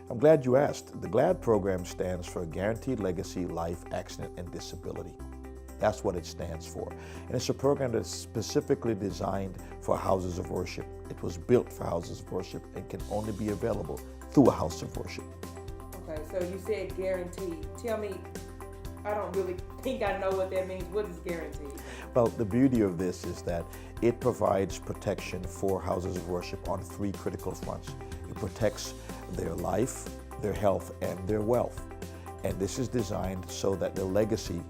I'm glad you asked. The G.L.A.D program stands for Guaranteed Legacy Life, Accident, and Disability. That's what it stands for. And it's a program that's specifically designed for houses of worship. It was built for houses of worship and can only be available through a house of worship. Okay, so you said guaranteed. Tell me, I don't really think I know what that means. What is guaranteed? Well, the beauty of this is that it provides protection for houses of worship on three critical fronts. It protects their life, their health, and their wealth. And this is designed so that the legacy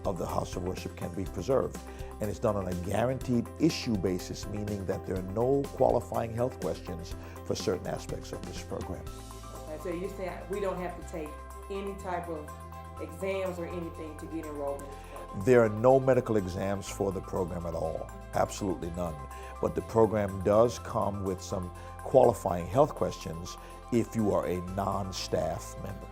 of the house of worship can be preserved. And it's done on a guaranteed issue basis, meaning that there are no qualifying health questions for certain aspects of this program. Okay, so you're saying we don't have to take any type of exams or anything to get enrolled in this program? There are no medical exams for the program at all, absolutely none. But the program does come with some qualifying health questions if you are a non-staff member.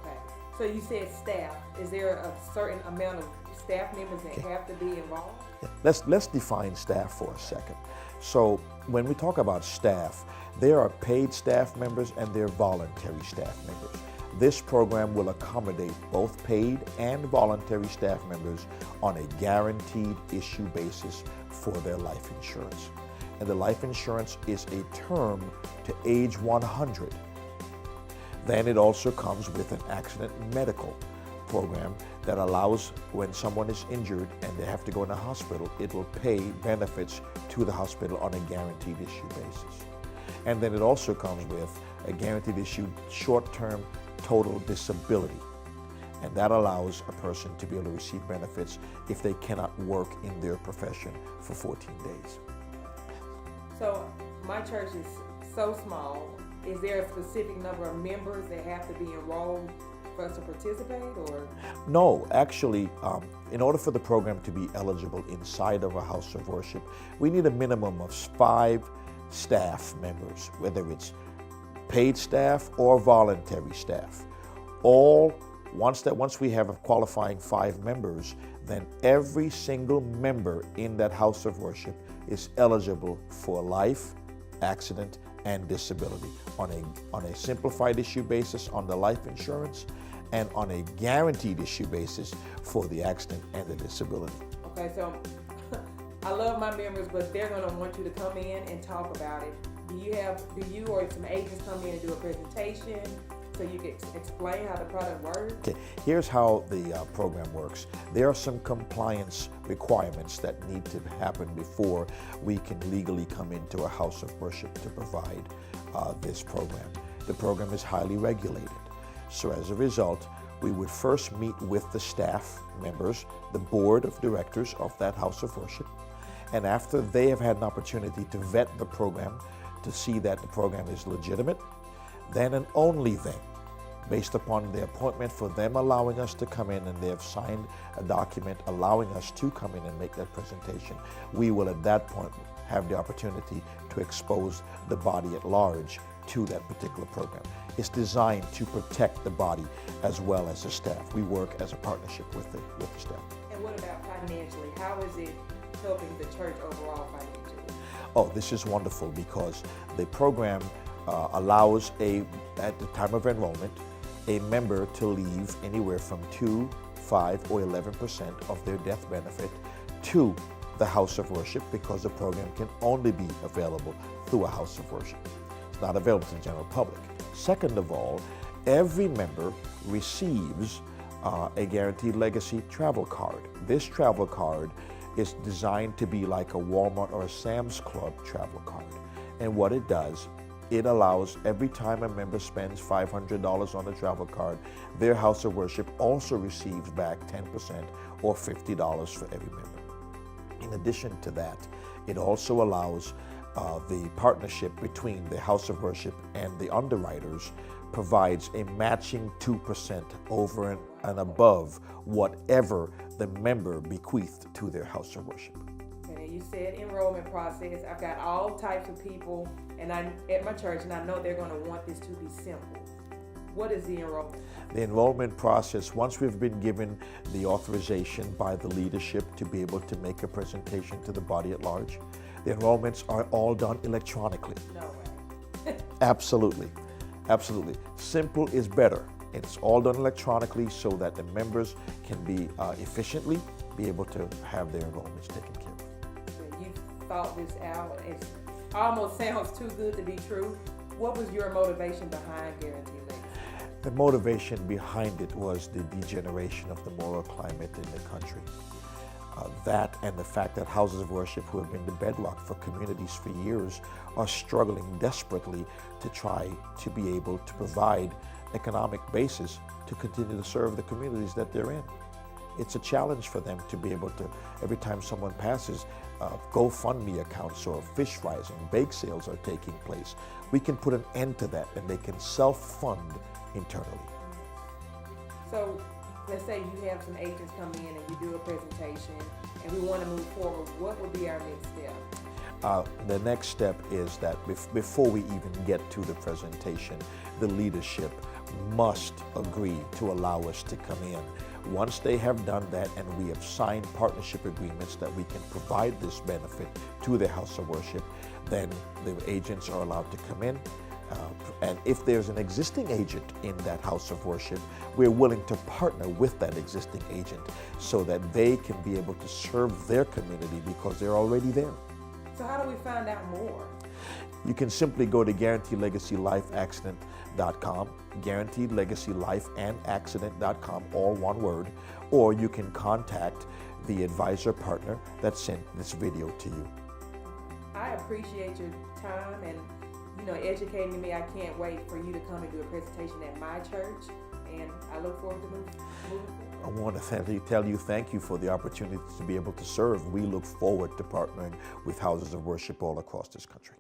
Okay, so you said staff. Is there a certain amount of staff members that have to be involved? Let's define staff for a second. So when we talk about staff, there are paid staff members and there are voluntary staff members. This program will accommodate both paid and voluntary staff members on a guaranteed issue basis for their life insurance. And the life insurance is a term to age 100. Then it also comes with an accident medical program that allows when someone is injured and they have to go in a hospital, it will pay benefits to the hospital on a guaranteed issue basis. And then it also comes with a guaranteed issue short-term total disability. And that allows a person to be able to receive benefits if they cannot work in their profession for 14 days. So my church is so small. Is there a specific number of members that have to be enrolled for us to participate, or? No, actually, in order for the program to be eligible inside of a house of worship, we need a minimum of 5 staff members, whether it's paid staff or voluntary staff. Once we have a qualifying 5 members, then every single member in that house of worship is eligible for life, accident, and disability on a simplified issue basis on the life insurance and on a guaranteed issue basis for the accident and the disability. Okay, so I love my members, but they're going to want you to come in and talk about it. Do you or some agents come in and do a presentation so you can explain how the product works? Okay, here's how the program works. There are some compliance requirements that need to happen before we can legally come into a house of worship to provide this program. The program is highly regulated. So as a result, we would first meet with the staff members, the board of directors of that house of worship, and after they have had an opportunity to vet the program to see that the program is legitimate, then and only then, based upon the appointment for them allowing us to come in and they have signed a document allowing us to come in and make that presentation, we will at that point have the opportunity to expose the body at large to that particular program. It's designed to protect the body as well as the staff. We work as a partnership with the staff. And what about financially? How is it helping the church overall financially? Oh, this is wonderful because the program allows at the time of enrollment, a member to leave anywhere from 2, 5, or 11% of their death benefit to the house of worship because the program can only be available through a house of worship. It's not available to the general public. Second of all, every member receives a Guaranteed Legacy travel card. This travel card is designed to be like a Walmart or a Sam's Club travel card. And what it does, it allows every time a member spends $500 on the travel card, their house of worship also receives back 10% or $50 for every member. In addition to that, it also allows the partnership between the house of worship and the underwriters provides a matching 2% over and above whatever the member bequeathed to their house of worship. And you said enrollment process. I've got all types of people and I'm at my church and I know they're going to want this to be simple. What is the enrollment? The enrollment process, once we've been given the authorization by the leadership to be able to make a presentation to the body at large, the enrollments are all done electronically. No way. Absolutely. Absolutely. Simple is better. It's all done electronically so that the members can be efficiently be able to have their enrollments taken care of. You thought this out. It almost sounds too good to be true. What was your motivation behind Guaranteed Legacy? The motivation behind it was the degeneration of the moral climate in the country. That and the fact that houses of worship, who have been the bedrock for communities for years, are struggling desperately to try to be able to provide economic basis to continue to serve the communities that they're in. It's a challenge for them to be able to, every time someone passes, GoFundMe accounts or fish fries and bake sales are taking place. We can put an end to that and they can self-fund internally. So let's say you have some agents come in and you do a presentation and we want to move forward. What would be our next step? The next step is that before we even get to the presentation, the leadership must agree to allow us to come in. Once they have done that and we have signed partnership agreements that we can provide this benefit to the house of worship, then the agents are allowed to come in. And if there's an existing agent in that house of worship, we're willing to partner with that existing agent so that they can be able to serve their community because they're already there. So how do we find out more? You can simply go to GuaranteedLegacyLifeAccident.com, GuaranteedLegacyLifeAndAccident.com, all one word, or you can contact the advisor partner that sent this video to you. I appreciate your time and educating me. I can't wait for you to come and do a presentation at my church, and I look forward to moving forward. I want to tell you thank you for the opportunity to be able to serve. We look forward to partnering with houses of worship all across this country.